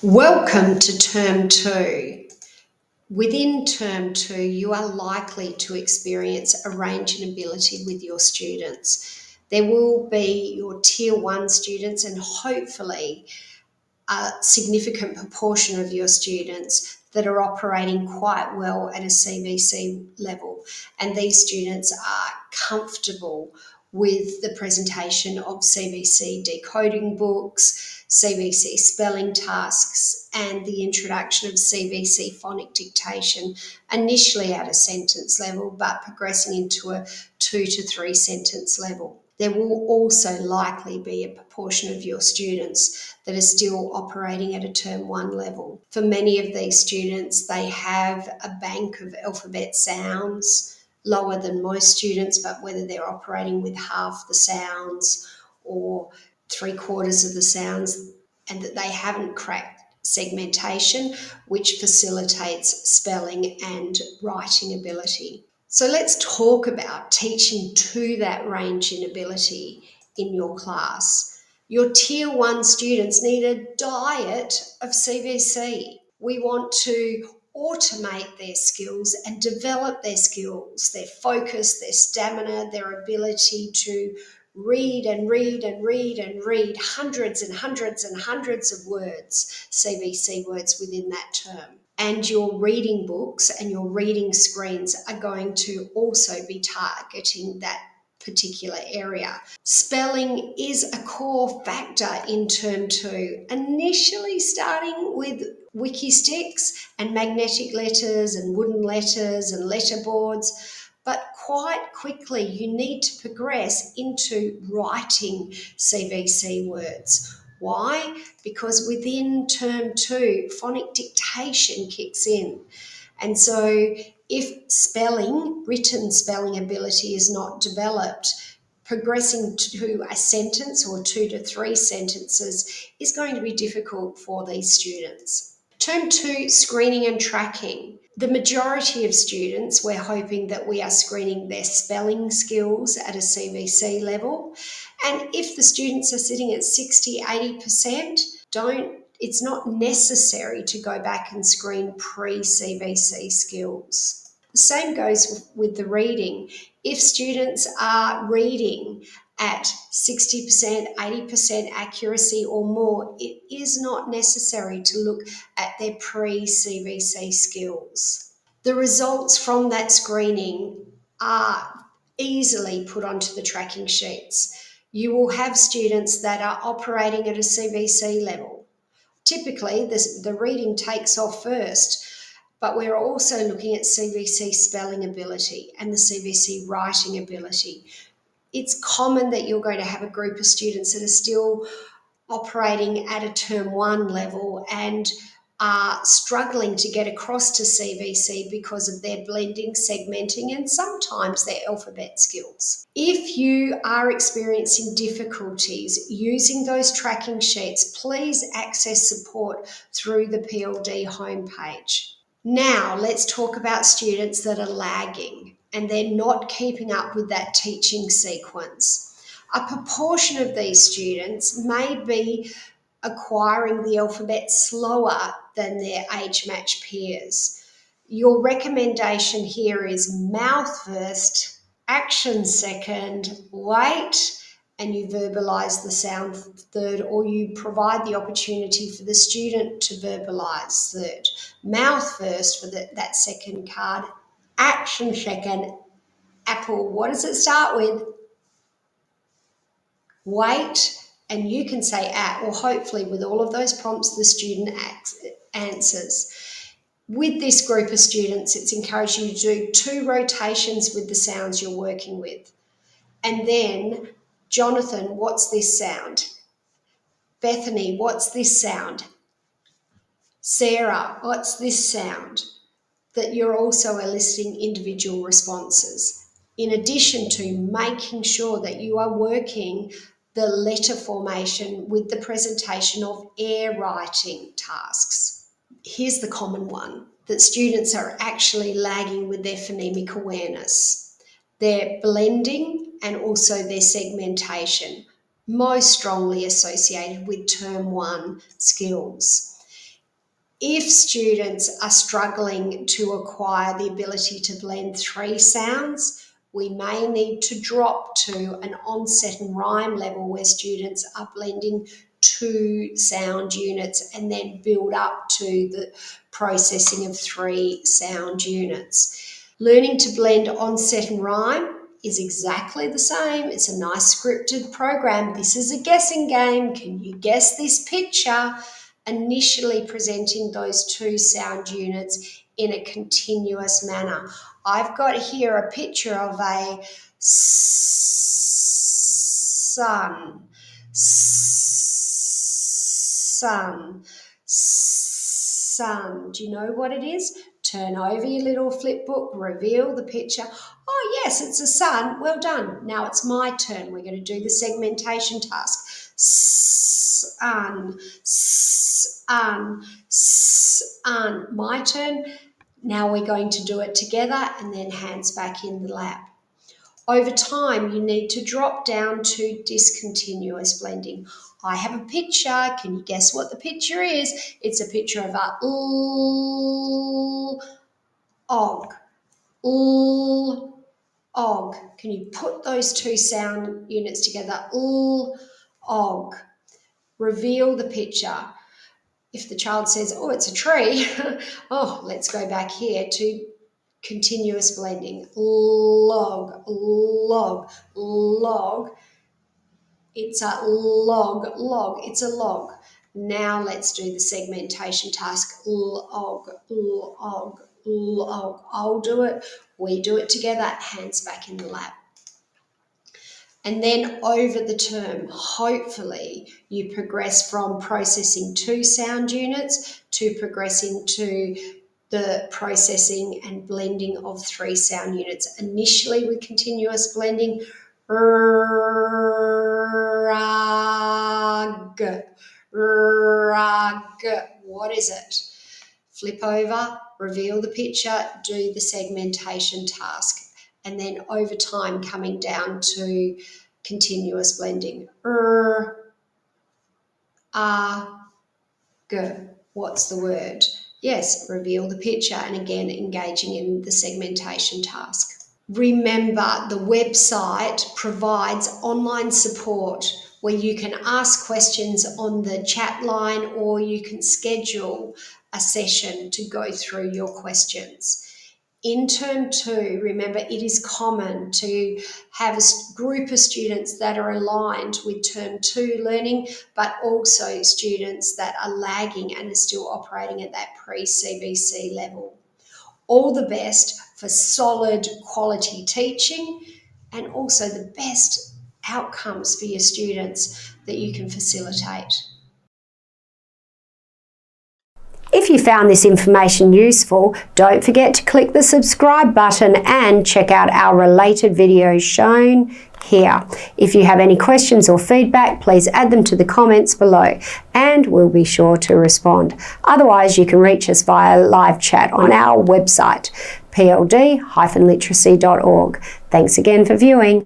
Welcome to Term 2. Within Term 2, you are likely to experience a range in ability with your students. There will be your Tier 1 students and hopefully a significant proportion of your students that are operating quite well at a CBC level. And these students are comfortable with the presentation of CBC decoding books, CBC spelling tasks, and the introduction of CBC phonic dictation, initially at a sentence level, but progressing into a 2 to 3 sentence level. There will also likely be a proportion of your students that are still operating at a Term 1 level. For many of these students, they have a bank of alphabet sounds, lower than most students, but whether they're operating with half the sounds or 3/4 of the sounds, and that they haven't cracked segmentation, which facilitates spelling and writing ability. So let's talk about teaching to that range in ability in your class. Your Tier 1 students need a diet of CBC. We want to automate their skills and develop their skills, their focus, their stamina, their ability to read and read and read and read hundreds and hundreds and hundreds of words, CBC words within that term. And your reading books and your reading screens are going to also be targeting that particular area. Spelling is a core factor in Term 2, initially starting with wiki sticks and magnetic letters and wooden letters and letterboards, but quite quickly you need to progress into writing CBC words. Why? Because within Term 2, phonic dictation kicks in. And so if spelling, written spelling ability is not developed, progressing to a sentence or 2 to 3 sentences is going to be difficult for these students. Term 2, screening and tracking. The majority of students, we're hoping that we are screening their spelling skills at a CBC level. And if the students are sitting at 60, 80%, it's not necessary to go back and screen pre-CBC skills. The same goes with the reading. If students are reading at 60%, 80% accuracy or more, it is not necessary to look at their pre-CBC skills. The results from that screening are easily put onto the tracking sheets. You will have students that are operating at a CBC level. Typically, the reading takes off first, but we're also looking at CBC spelling ability and the CBC writing ability. It's common that you're going to have a group of students that are still operating at a Term 1 level and are struggling to get across to CBC because of their blending, segmenting, and sometimes their alphabet skills. If you are experiencing difficulties using those tracking sheets, please access support through the PLD homepage. Now, let's talk about students that are lagging and they're not keeping up with that teaching sequence. A proportion of these students may be acquiring the alphabet slower than their age-matched peers. Your recommendation here is mouth first, action second, wait, and you verbalise the sound third, or you provide the opportunity for the student to verbalise third. Mouth first for that second card, action second, apple. What does it start with? Wait, and you can say at, or hopefully with all of those prompts, the student answers. With this group of students, it's encouraged you to do 2 rotations with the sounds you're working with. And then, Jonathan, what's this sound? Bethany, what's this sound? Sarah, what's this sound? That you're also eliciting individual responses, in addition to making sure that you are working the letter formation with the presentation of air writing tasks. Here's the common one, that students are actually lagging with their phonemic awareness, their blending and also their segmentation, most strongly associated with Term 1 skills. If students are struggling to acquire the ability to blend 3 sounds, we may need to drop to an onset and rhyme level where students are blending 2 sound units and then build up to the processing of 3 sound units. Learning to blend onset and rhyme is exactly the same. It's a nice scripted program. This is a guessing game. Can you guess this picture? Initially presenting those 2 sound units in a continuous manner. I've got here a picture of a sun. Do you know what it is? Turn over your little flip book, reveal the picture. Oh yes, it's a sun. Well done. Now it's my turn. We're going to do the segmentation task. Sun. My turn. Now we're going to do it together and then hands back in the lap. Over time, you need to drop down to discontinuous blending. I have a picture. Can you guess what the picture is? It's a picture of a og. Og. Can you put those 2 sound units together? Og. Reveal the picture. If the child says, oh, it's a tree, oh, let's go back here to continuous blending. Log. It's a log. It's a log. Now let's do the segmentation task. Log. I'll do it. We do it together. Hands back in the lap. And then over the term, hopefully you progress from processing 2 sound units to progressing to the processing and blending of 3 sound units. Initially with continuous blending, rag. What is it? Flip over, reveal the picture, do the segmentation task. And then over time coming down to continuous blending. What's the word? Yes, reveal the picture and again engaging in the segmentation task. Remember, the website provides online support where you can ask questions on the chat line or you can schedule a session to go through your questions. In Term 2, remember, it is common to have a group of students that are aligned with Term 2 learning, but also students that are lagging and are still operating at that pre-CBC level. All the best for solid quality teaching and also the best outcomes for your students that you can facilitate. If you found this information useful, don't forget to click the subscribe button and check out our related videos shown here. If you have any questions or feedback, please add them to the comments below and we'll be sure to respond. Otherwise, you can reach us via live chat on our website, pld-literacy.org. Thanks again for viewing.